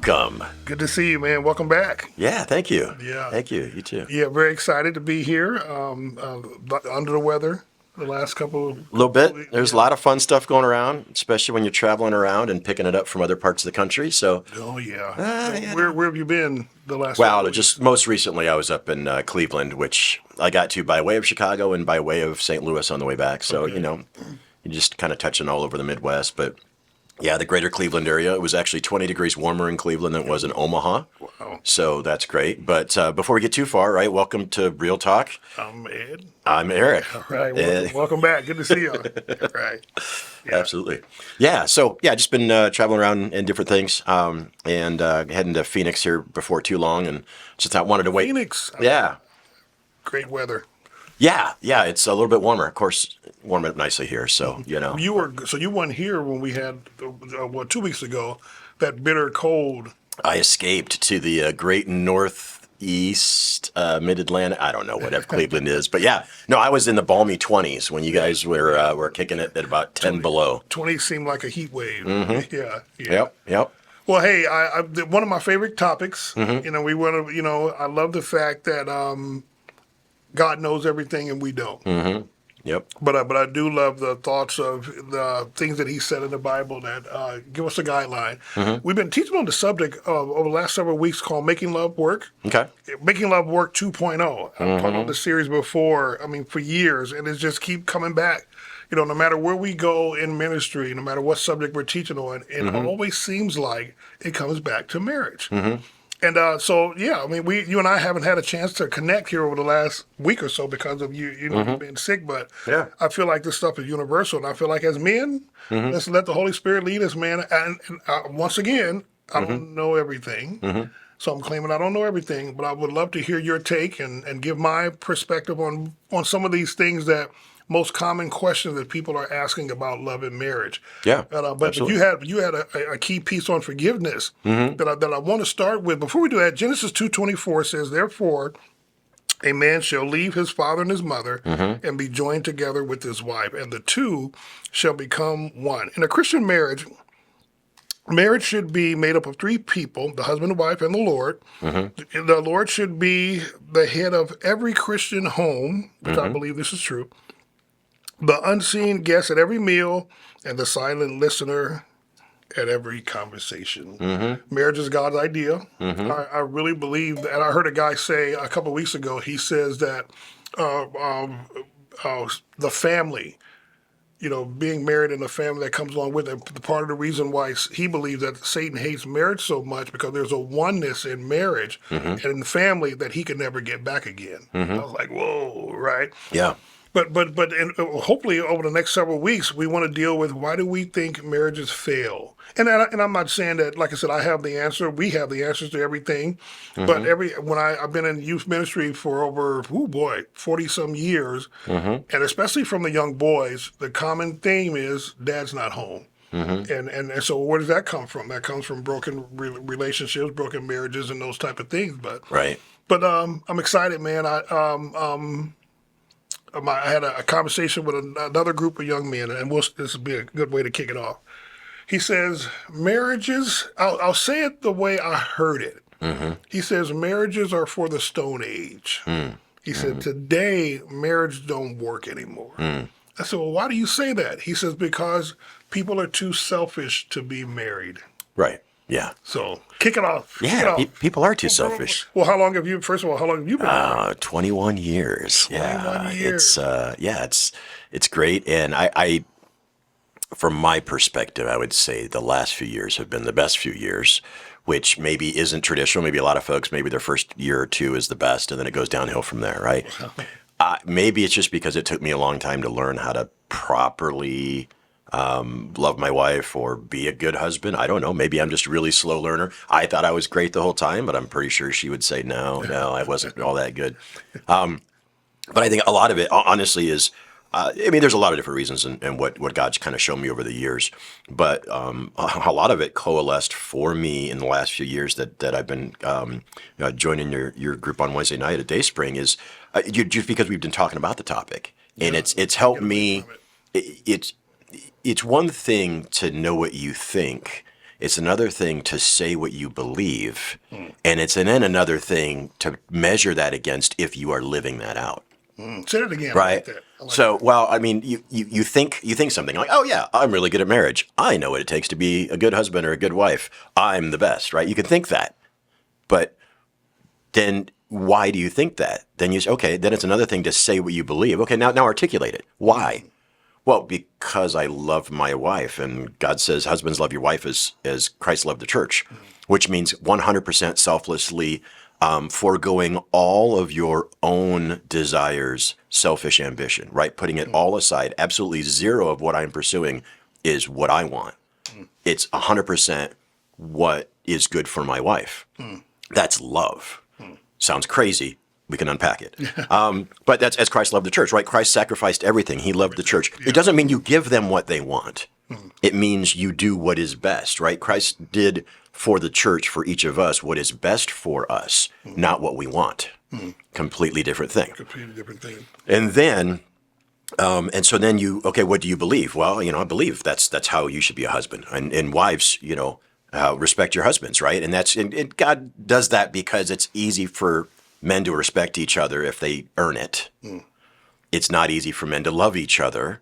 welcome. Good to see you, man. Welcome back. Yeah, thank you. Yeah. Thank you. You too. Yeah, very excited to be here. Under the weather the last couple A little bit. weeks. There's a lot of fun stuff going around, especially when you're traveling around and picking it up from other parts of the country. So, Oh, yeah. yeah. Where have you been the last well, couple just most recently I was up in Cleveland, which I got to by way of Chicago and by way of St. Louis on the way back. So, Okay. you're just kind of touching all over the Midwest. But yeah, the greater Cleveland area, it was actually 20 degrees warmer in Cleveland than it was in Omaha. Wow. So that's great. But before we get too far, right, welcome to Real Talk. I'm Ed. I'm Eric. All right. Welcome back. Good to see you. Right. Yeah. Absolutely. Yeah. So, just been traveling around in different things and heading to Phoenix here before too long. And just I wanted to wait. Phoenix. Yeah. Great weather. Yeah. Yeah. It's a little bit warmer. Of course, warm up nicely here. So, You weren't here when we had 2 weeks ago that bitter cold. I escaped to the great northeast mid-Atlantic. I don't know what Cleveland is. But yeah, no, I was in the balmy 20s when you guys were kicking it at about 10 below. 20 seemed like a heat wave. Mm-hmm. Yeah. Yep. Well, hey, one of my favorite topics. Mm-hmm. We want to. I love the fact that God knows everything and we don't. Mm-hmm. Yep. But I do love the thoughts of the things that He said in the Bible that give us a guideline. Mm-hmm. We've been teaching on the subject over the last several weeks called "Making Love Work." Okay. Making Love Work 2.0. I've talked about the series before. For years, and it's just keep coming back. No matter where we go in ministry, no matter what subject we're teaching on, it always seems like it comes back to marriage. Mm-hmm. And you and I haven't had a chance to connect here over the last week or so because of you being sick. But Yeah. I feel like this stuff is universal, and I feel like as men, let's let the Holy Spirit lead us, man. And once again, I don't know everything. So I'm claiming I don't know everything, but I would love to hear your take and give my perspective on some of these things that most common questions that people are asking about love and marriage. Yeah, But absolutely. you had a key piece on forgiveness that I want to start with. Before we do that, Genesis 2:24 says, "Therefore, a man shall leave his father and his mother and be joined together with his wife, and the two shall become one." In a Christian marriage should be made up of three people: the husband and wife and the Lord. The Lord should be the head of every Christian home, which I believe this is true. The unseen guest at every meal, and the silent listener at every conversation. Marriage is God's idea. I really believe that. And I heard a guy say a couple of weeks ago, he says that the family, being married and the family that comes along with it, part of the reason why he believes that Satan hates marriage so much because there's a oneness in marriage and in the family that he can never get back again. I was like, whoa, right? Yeah. But hopefully over the next several weeks, we want to deal with why do we think marriages fail? And I'm not saying that, like I said, I have the answer. We have the answers to everything. But when I've been in youth ministry for over 40 some years, and especially from the young boys, the common theme is dad's not home. And so where does that come from? That comes from broken relationships, broken marriages, and those type of things. Right. But I'm excited, man. I had a conversation with another group of young men, and this will be a good way to kick it off. He says, marriages, I'll say it the way I heard it. He says, marriages are for the Stone Age. He said, today, marriage don't work anymore. I said, well, why do you say that? He says, because people are too selfish to be married. Right. Yeah. So kick it off. Yeah. People are too selfish. Well, first of all, how long have you been married? 21 years. 21 years. It's great. And I, from my perspective, I would say the last few years have been the best few years, which maybe isn't traditional. Maybe a lot of folks, maybe their first year or two is the best, and then it goes downhill from there, right? Maybe it's just because it took me a long time to learn how to properly love my wife or be a good husband. I don't know. Maybe I'm just a really slow learner. I thought I was great the whole time, but I'm pretty sure she would say, no, I wasn't all that good. But I think a lot of it, honestly, is, there's a lot of different reasons and what God's kind of shown me over the years. But a lot of it coalesced for me in the last few years that I've been joining your group on Wednesday night at Dayspring is just because we've been talking about the topic. And it's helped me. It's one thing to know what you think. It's another thing to say what you believe, and it's then another thing to measure that against if you are living that out. Say that again. I Right. like that. I like So, that. well, I mean, you think something like, oh yeah, I'm really good at marriage. I know what it takes to be a good husband or a good wife. I'm the best, right? You can think that, but then why do you think that? Then you say, okay, then it's another thing to say what you believe. Okay, now articulate it. Why? Well, because I love my wife, and God says, husbands, love your wife as Christ loved the church, which means 100% selflessly foregoing all of your own desires, selfish ambition, right? Putting it all aside. Absolutely zero of what I'm pursuing is what I want. It's 100% what is good for my wife. That's love. Sounds crazy. We can unpack it. But that's as Christ loved the church, right? Christ sacrificed everything. He loved the church. It doesn't mean you give them what they want. It means you do what is best, right? Christ did for the church, for each of us, what is best for us, not what we want. Completely different thing. Completely different thing. And then, and so then okay, what do you believe? Well, I believe that's how you should be a husband. And wives, respect your husbands, right? And God does that because it's easy for men to respect each other if they earn it. It's not easy for men to love each other,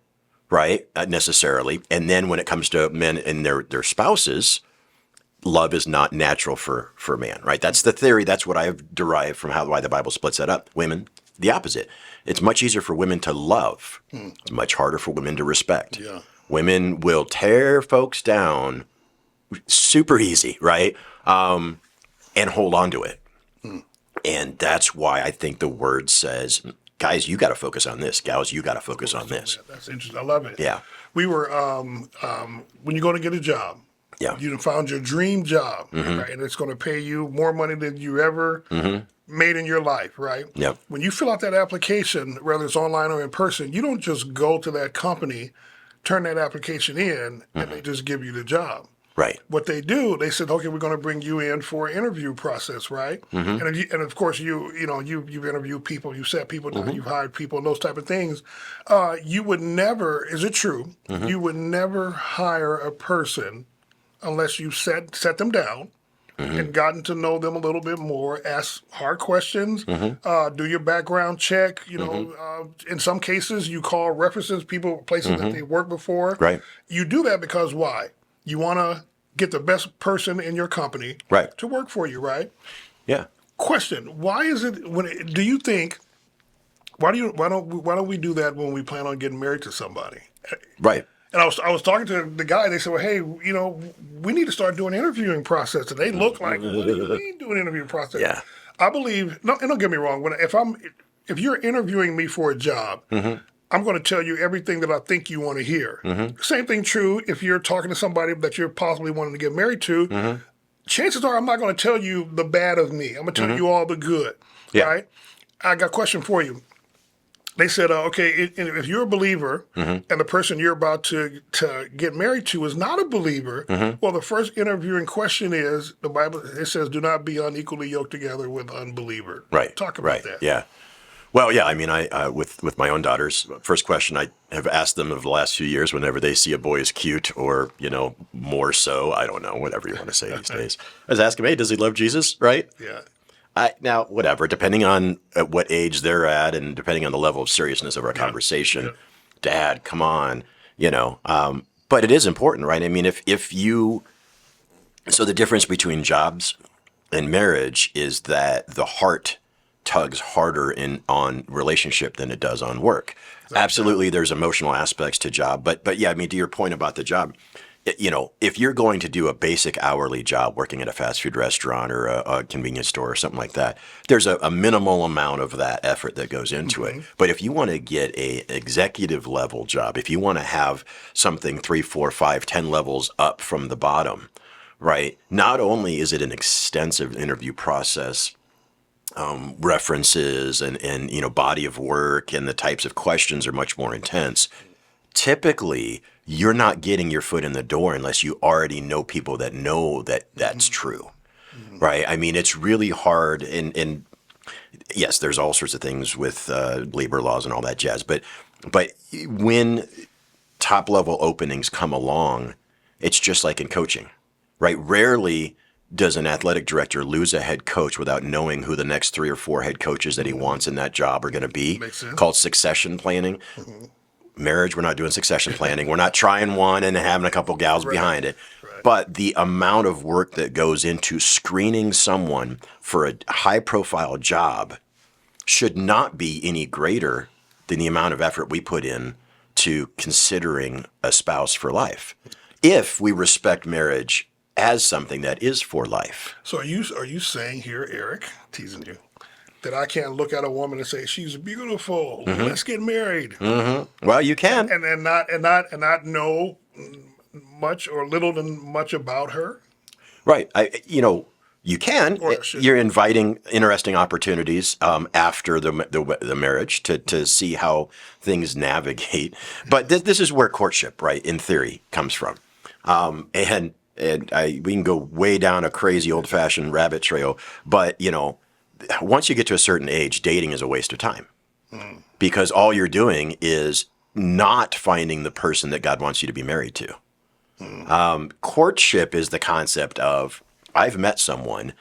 right? Necessarily. And then when it comes to men and their spouses, love is not natural for man, right? That's the theory. That's what I've derived from why the Bible splits that up. Women, the opposite. It's much easier for women to love. It's much harder for women to respect. Yeah. Women will tear folks down super easy, right? And hold on to it. And that's why I think the word says, guys, you got to focus on this. Gals, you got to focus on this. That's interesting. I love it. Yeah. We were when you're going to get a job. Yeah. You found your dream job, right? And it's going to pay you more money than you ever made in your life, right? Yep. When you fill out that application, whether it's online or in person, you don't just go to that company, turn that application in, and they just give you the job. Right. What they do, they said, okay, we're going to bring you in for an interview process, right? And of course, you've interviewed people, you set people down, you've hired people, and those type of things. You would never, is it true? You would never hire a person unless you set them down and gotten to know them a little bit more, ask hard questions, do your background check. In some cases, you call references, places that they worked before. Right. You do that because why? You want to get the best person in your company Right. to work for you, right? Yeah. Question: why is it do you think? Why don't we do that when we plan on getting married to somebody? Right. And I was talking to the guy. They said, "Well, hey, we need to start doing interviewing process." And they look like, "What do you mean do an interview process?" Yeah. I believe. No, and don't get me wrong. If you're interviewing me for a job, I'm going to tell you everything that I think you want to hear. Same thing true if you're talking to somebody that you're possibly wanting to get married to. Chances are I'm not going to tell you the bad of me. I'm going to tell you all the good. Yeah. Right? I got a question for you. They said, okay, if you're a believer and the person you're about to get married to is not a believer, well, the first interviewing question is, the Bible, it says, do not be unequally yoked together with unbeliever. Right. Talk about that. Yeah. Well, yeah. I mean, I with my own daughters, first question I have asked them over the last few years, whenever they see a boy as cute or more so, I don't know, whatever you want to say these days, I was asking, hey, does he love Jesus? Right. Yeah. Now, whatever, depending on at what age they're at and depending on the level of seriousness of our conversation, Dad, come on, but it is important, right? I mean, so the difference between jobs and marriage is that the heart tugs harder on relationship than it does on work. Absolutely, there's emotional aspects to job, but yeah, I mean, to your point about the job, if you're going to do a basic hourly job working at a fast food restaurant or a convenience store or something like that, there's a minimal amount of that effort that goes into it. But if you want to get a executive level job, if you want to have something 3, 4, 5, 10 levels up from the bottom, right? Not only is it an extensive interview process, references and body of work and the types of questions are much more intense. Typically, you're not getting your foot in the door unless you already know people that know that that's true, right? I mean, it's really hard. And yes, there's all sorts of things with labor laws and all that jazz. But when top level openings come along, it's just like in coaching. right? Rarely does an athletic director lose a head coach without knowing who the next 3 or 4 head coaches that he wants in that job are going to be. Makes sense. Called succession planning. Marriage, we're not doing succession planning. We're not trying one and having a couple gals behind it. Right. But the amount of work that goes into screening someone for a high profile job should not be any greater than the amount of effort we put in to considering a spouse for life. If we respect marriage as something that is for life. So are you saying here, Eric, teasing you, that I can't look at a woman and say she's beautiful, let's get married, Well, you can. and not know much or little than much about her? Right. You can. Or should- You're inviting interesting opportunities after the marriage to see how things navigate. But this is where courtship, right, in theory, comes from. We can go way down a crazy old-fashioned rabbit trail. But, once you get to a certain age, dating is a waste of time. Because all you're doing is not finding the person that God wants you to be married to. Courtship is the concept of, I've met someone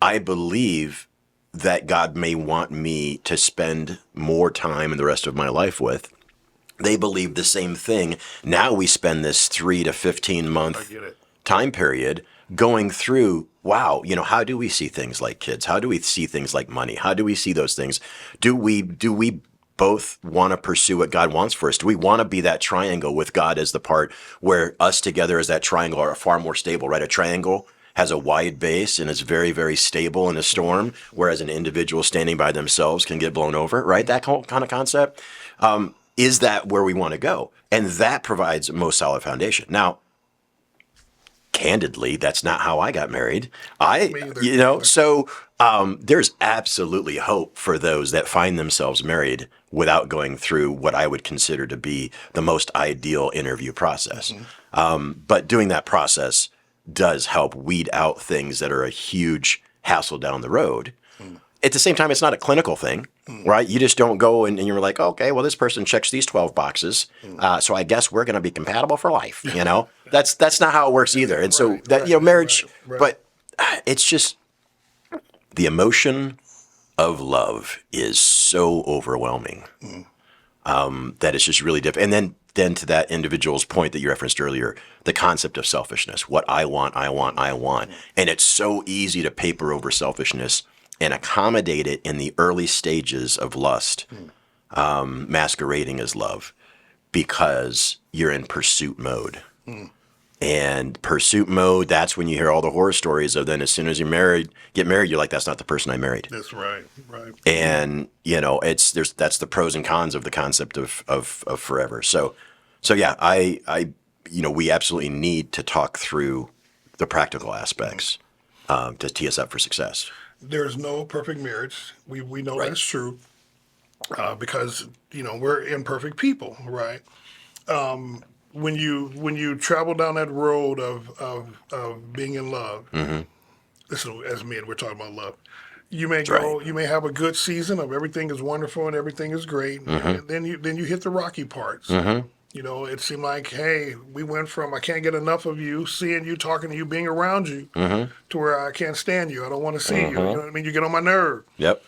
I believe that God may want me to spend more time in the rest of my life with. They believe the same thing. Now we spend this 3 to 15 month time period going through, wow, how do we see things like kids? How do we see things like money? How do we see those things? Do we both want to pursue what God wants for us? Do we want to be that triangle with God as the part where us together as that triangle are far more stable, right? A triangle has a wide base and is very, very stable in a storm, whereas an individual standing by themselves can get blown over, right? That kind of concept. Is that where we want to go? And that provides a most solid foundation. Now, candidly, that's not how I got married. So there's absolutely hope for those that find themselves married without going through what I would consider to be the most ideal interview process. But doing that process does help weed out things that are a huge hassle down the road. At the same time, it's not a clinical thing, right? You just don't go and you're like, okay, well, this person checks these 12 boxes, so I guess we're going to be compatible for life. That's not how it works either. And so marriage, but it's just the emotion of love is so overwhelming that it's just really difficult. And then to that individual's point that you referenced earlier, the concept of selfishness, what I want. And it's so easy to paper over selfishness and accommodate it in the early stages of lust, masquerading as love, because you're in pursuit mode. And pursuit mode, that's when you hear all the horror stories of then as soon as you get married, you're like, that's not the person I married. That's right. And, that's the pros and cons of the concept of forever. So yeah, we absolutely need to talk through the practical aspects to tee us up for success. There's no perfect marriage. We know Right. that's true because we're imperfect people, right? When you travel down that road of being in love, listen, as men, we're talking about love. You may go, right. you may have a good season of everything is wonderful and everything is great, and then you hit the rocky parts. It seemed like, hey, we went from I can't get enough of you, seeing you, talking to you, being around you, to where I can't stand you. I don't want to see you. You know what I mean? You get on my nerve. Yep.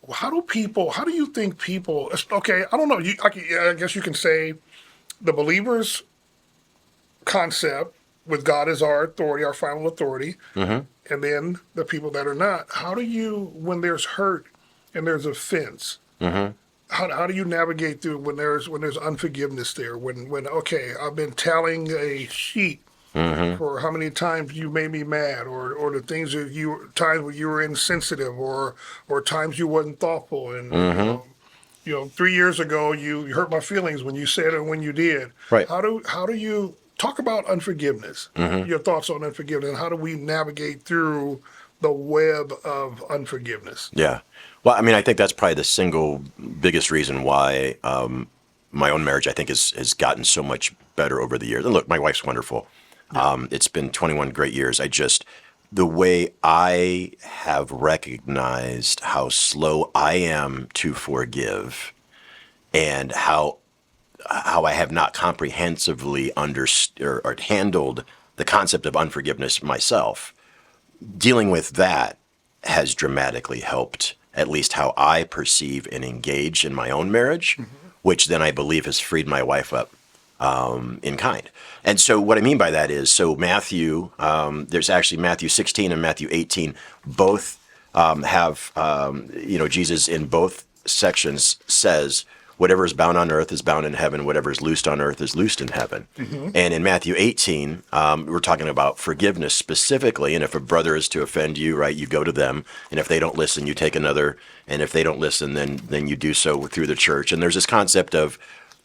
How do you think people? Okay, I don't know. I guess you can say the believers concept with God as our authority, our final authority, and then the people that are not. How do you, when there's hurt and there's offense, how do you navigate through when there's unforgiveness there? When okay, I've been tallying a sheet for how many times you made me mad, or the things that times when you were insensitive, or times you wasn't thoughtful, and 3 years ago you hurt my feelings when you said or when you did. Right. How do you talk about unforgiveness? Your thoughts on unforgiveness, and how do we navigate through the web of unforgiveness? Yeah. Well, I mean, I think that's probably the single biggest reason why my own marriage, I think, has gotten so much better over the years. And look, my wife's wonderful. It's been 21 great years. The way I have recognized how slow I am to forgive, and how I have not comprehensively understood or handled the concept of unforgiveness myself, dealing with that has dramatically helped at least how I perceive and engage in my own marriage, which then I believe has freed my wife up in kind. And so what I mean by that is, so Matthew, there's actually Matthew 16 and Matthew 18, both have, Jesus in both sections says, whatever is bound on earth is bound in heaven. Whatever is loosed on earth is loosed in heaven. And in Matthew 18, we're talking about forgiveness specifically. And if a brother is to offend you, right, you go to them. And if they don't listen, you take another. And if they don't listen, then you do so through the church. And there's this concept of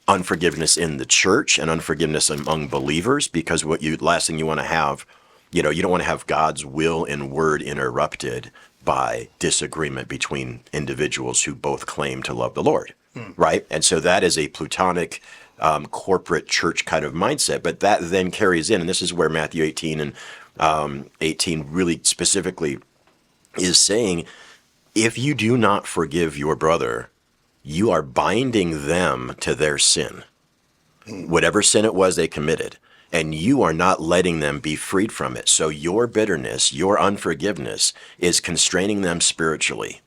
unforgiveness in the church and unforgiveness among believers, because last thing you want to have, you don't want to have God's will and word interrupted by disagreement between individuals who both claim to love the Lord. Right. And so that is a Platonic corporate church kind of mindset. But that then carries in, and this is where Matthew 18 and 18 really specifically is saying, if you do not forgive your brother, you are binding them to their sin, whatever sin it was they committed, and you are not letting them be freed from it. So your bitterness, your unforgiveness is constraining them spiritually.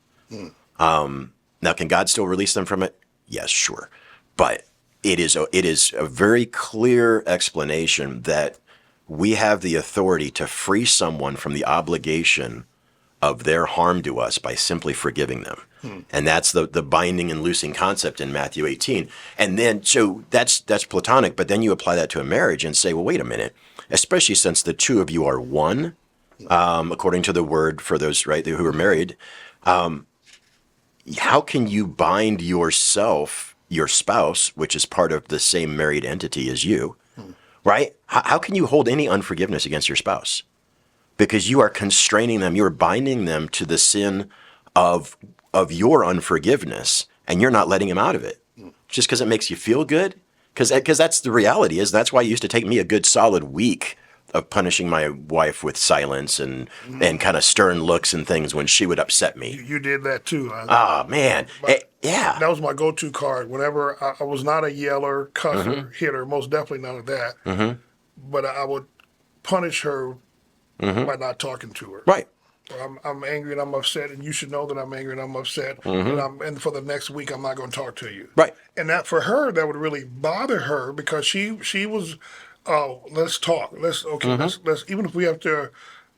Now, can God still release them from it? Yes, sure. But it is a very clear explanation that we have the authority to free someone from the obligation of their harm to us by simply forgiving them. And that's the binding and loosing concept in Matthew 18. And then, so that's Platonic, but then you apply that to a marriage and say, well, wait a minute, especially since the two of you are one, according to the word for those, right, who are married, how can you bind yourself, your spouse, which is part of the same married entity as you, right? How can you hold any unforgiveness against your spouse? Because you are constraining them, you're binding them to the sin of your unforgiveness, and you're not letting them out of it. Just because it makes you feel good? Because that's the reality is that's why it used to take me a good solid week of punishing my wife with silence and kind of stern looks and things when she would upset me. You did that too. Oh, man. Yeah. That was my go-to card. Whenever I was not a yeller, cusser, hitter, most definitely none of that. But I would punish her by not talking to her. Right. I'm angry and I'm upset, and you should know that I'm angry and I'm upset. And for the next week, I'm not going to talk to you. Right. And that for her, that would really bother her because she was, oh, let's talk. Let's even if we have to,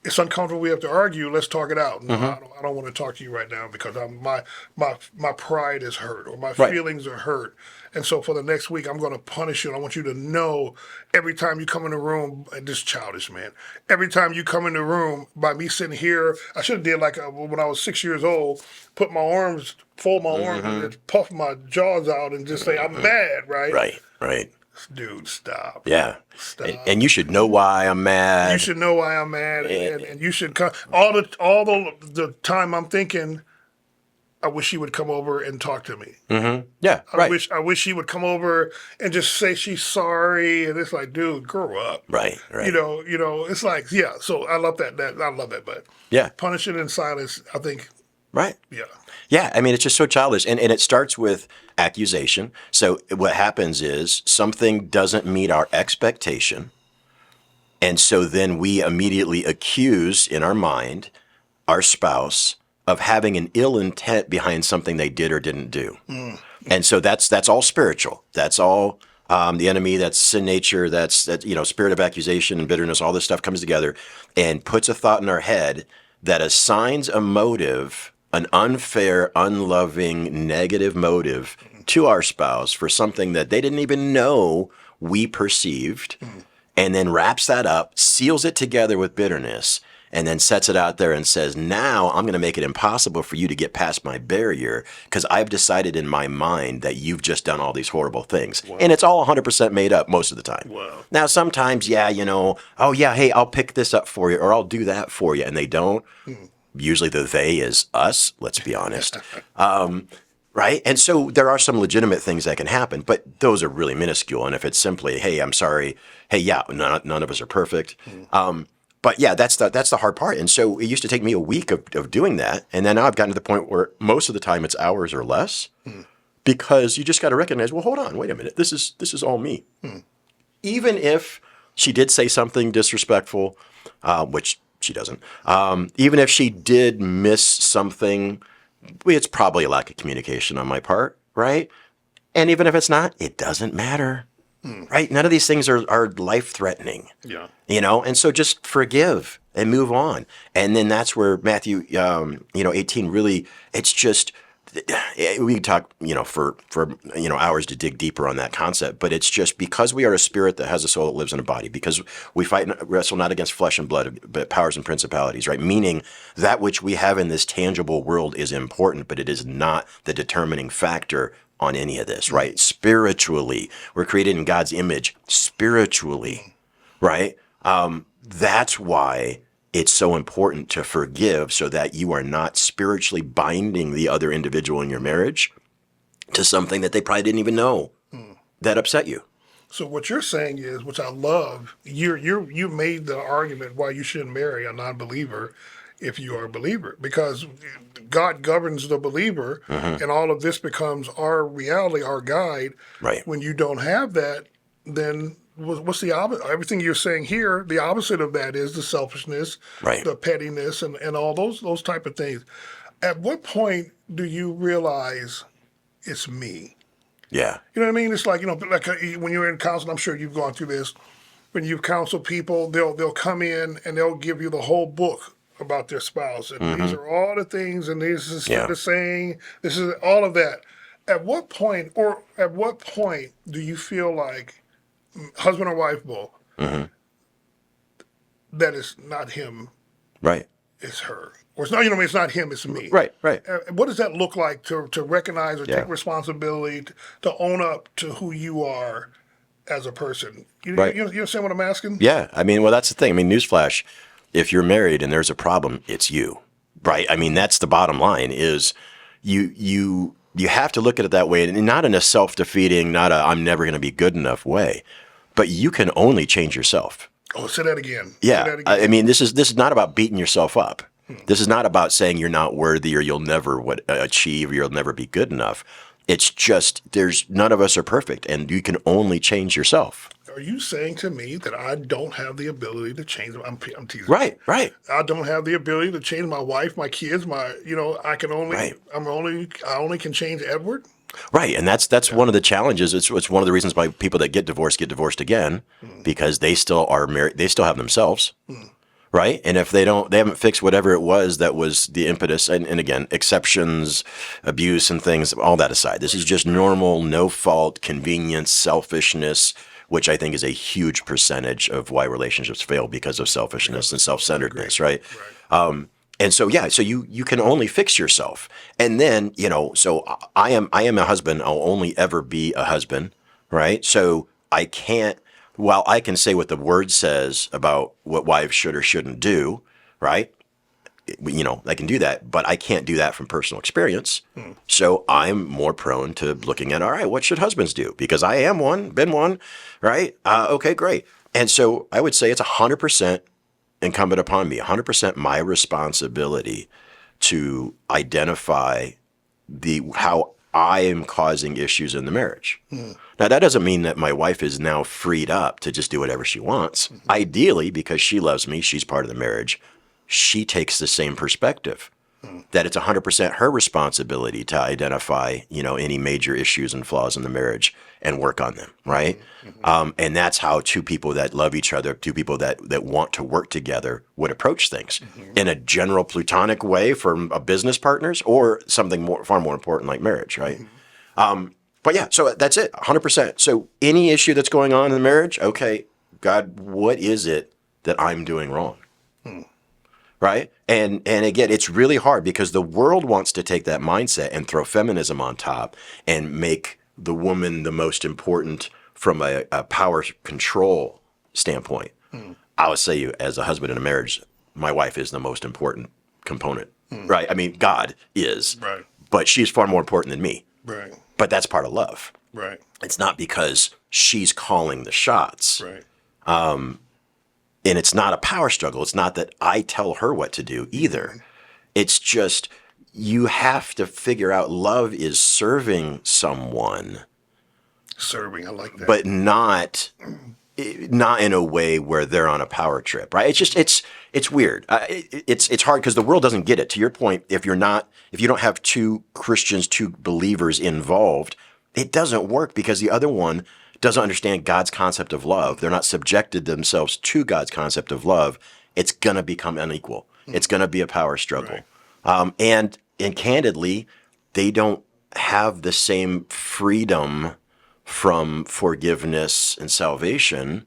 it's uncomfortable. We have to argue. Let's talk it out. No, I don't want to talk to you right now because my pride is hurt or my feelings are hurt. And so for the next week, I'm going to punish you. And I want you to know every time you come in the room, and this is childish, man. Every time you come in the room, by me sitting here, I should have did like when I was 6 years old, put my arms, fold my arms, and just puff my jaws out and just say, I'm mad, right? Right. Dude, stop. Yeah. Stop. And you should know why I'm mad. You should know why I'm mad, and you should come. All the time I'm thinking, I wish she would come over and talk to me. Yeah, I wish she would come over and just say she's sorry. And it's like, dude, grow up. Right. You know, it's like, yeah. So I love that. I love that. But yeah, punishing in silence, I think. Right. Yeah. Yeah. I mean, it's just so childish. And it starts with accusation. So what happens is something doesn't meet our expectation. And so then we immediately accuse in our mind our spouse of having an ill intent behind something they did or didn't do. And so that's all spiritual. That's all the enemy, that's sin nature, that's spirit of accusation and bitterness, all this stuff comes together and puts a thought in our head that assigns a motive, an unfair, unloving, negative motive to our spouse for something that they didn't even know we perceived, and then wraps that up, seals it together with bitterness, and then sets it out there and says, now I'm going to make it impossible for you to get past my barrier because I've decided in my mind that you've just done all these horrible things. Wow. And it's all 100% made up most of the time. Wow. Now, sometimes, oh, yeah, hey, I'll pick this up for you or I'll do that for you. And they don't. Usually the they is us, let's be honest. Right? And so there are some legitimate things that can happen, but those are really minuscule. And if it's simply, hey, I'm sorry, hey, yeah, none of us are perfect. But yeah, that's the hard part. And so it used to take me a week of doing that. And then now I've gotten to the point where most of the time it's hours or less because you just got to recognize, well, hold on, wait a minute. This is all me. Even if she did say something disrespectful, which she doesn't. Even if she did miss something, it's probably a lack of communication on my part, right? And even if it's not, it doesn't matter, right? None of these things are life-threatening, Yeah. and so just forgive and move on. And then that's where Matthew, 18 really, it's just, we could talk, for hours to dig deeper on that concept, but it's just because we are a spirit that has a soul that lives in a body, because we fight and wrestle not against flesh and blood, but powers and principalities, right? Meaning that which we have in this tangible world is important, but it is not the determining factor on any of this, right? Spiritually, we're created in God's image, spiritually, right? That's why it's so important to forgive, so that you are not spiritually binding the other individual in your marriage to something that they probably didn't even know that upset you. So what you're saying is, which I love, you made the argument why you shouldn't marry a non-believer if you are a believer, because God governs the believer, and all of this becomes our reality, our guide. Right. When you don't have that, then what's the opposite? Everything you're saying here, the opposite of that is the selfishness, Right. the pettiness, and all those type of things. At what point do you realize it's me? Yeah. You know what I mean? It's like, when you're in counseling, I'm sure you've gone through this. When you counsel people, they'll come in and they'll give you the whole book about their spouse, and these are all the things, and this is the saying, this is all of that. At what point do you feel like, husband or wife both, that it's not him, Right. it's her, or it's not? It's not him, it's me. Right. Right. What does that look like to recognize or Yeah. take responsibility to own up to who you are as a person? Right. You understand what I'm asking? Yeah. I mean, well, that's the thing. I mean, newsflash, if you're married and there's a problem, it's you, right? I mean, that's the bottom line is you have to look at it that way, and not in a self-defeating, not a I'm never going to be good enough way, but you can only change yourself. Oh, say that again. Yeah. Say that again. I mean, this is not about beating yourself up. This is not about saying you're not worthy or you'll never achieve or you'll never be good enough. It's just none of us are perfect, and you can only change yourself. Are you saying to me that I don't have the ability to change? I'm teasing. Right. Right. I don't have the ability to change my wife, my kids, I can only, Right. I only can change Edward. Right, and that's one of the challenges. It's one of the reasons why people that get divorced again, because they still are married. They still have themselves, right? And if they haven't fixed whatever it was that was the impetus. And again, exceptions, abuse, and things. All that aside, this is just normal, no fault, convenience, selfishness, which I think is a huge percentage of why relationships fail, because of selfishness and self-centeredness, right? And so, so you can only fix yourself. And then, so I am a husband. I'll only ever be a husband, right? So I can't, while I can say what the word says about what wives should or shouldn't do, right? I can do that, but I can't do that from personal experience. So I'm more prone to looking at, all right, what should husbands do? Because I am one, been one, right? Okay, great. And so I would say it's 100% incumbent upon me, 100% my responsibility to identify how I am causing issues in the marriage. Now, that doesn't mean that my wife is now freed up to just do whatever she wants. Ideally, because she loves me, she's part of the marriage, she takes the same perspective, that it's 100% her responsibility to identify, any major issues and flaws in the marriage and work on them, right? And that's how two people that love each other, two people that want to work together would approach things in a general platonic way for business partners, or something far more important like marriage, right? But yeah, so that's it, 100%. So any issue that's going on in the marriage, okay, God, what is it that I'm doing wrong? Right? And again, it's really hard because the world wants to take that mindset and throw feminism on top and make the woman the most important from a power control standpoint. I would say, as a husband in a marriage, my wife is the most important component, right? I mean, God is, Right. but she's far more important than me. Right. But that's part of love. Right. It's not because she's calling the shots. Right. And it's not a power struggle. It's not that I tell her what to do either. It's just, you have to figure out love is serving someone, Serving, I like that. but not not in a way where they're on a power trip, right? It's just it's weird. It's hard because the world doesn't get it. To your point, if you don't have two Christians, two believers involved, it doesn't work because the other one doesn't understand God's concept of love. They're not subjected themselves to God's concept of love. It's gonna become unequal. It's gonna be a power struggle, Right. and candidly, they don't have the same freedom from forgiveness and salvation,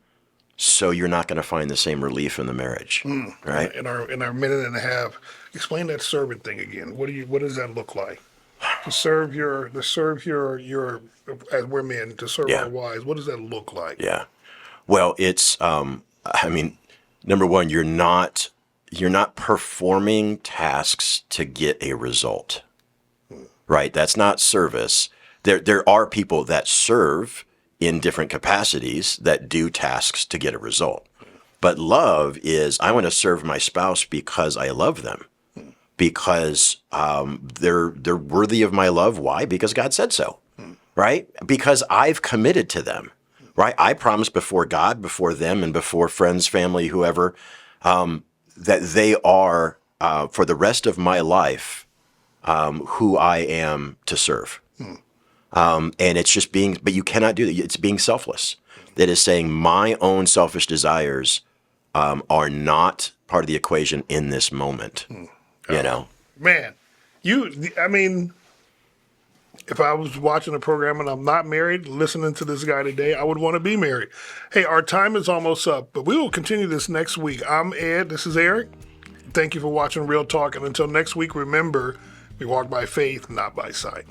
so you're not going to find the same relief in the marriage, right? In our minute and a half, explain that servant thing again. What does that look like? To serve your as we're men, to serve Yeah. our wives. What does that look like? Yeah. Well, it's I mean, number one, you're not performing tasks to get a result, right? That's not service. There are people that serve in different capacities that do tasks to get a result. But love is, I want to serve my spouse because I love them, because they're worthy of my love. Why? Because God said so, right? Because I've committed to them, right? I promised before God, before them, and before friends, family, whoever, that they are for the rest of my life who I am to serve. And it's just but you cannot do that. It's being selfless. It is saying my own selfish desires are not part of the equation in this moment. You know? Man, I mean, if I was watching a program and I'm not married, listening to this guy today, I would want to be married. Hey, our time is almost up, but we will continue this next week. I'm Ed. This is Eric. Thank you for watching Real Talk. And until next week, remember, we walk by faith, not by sight.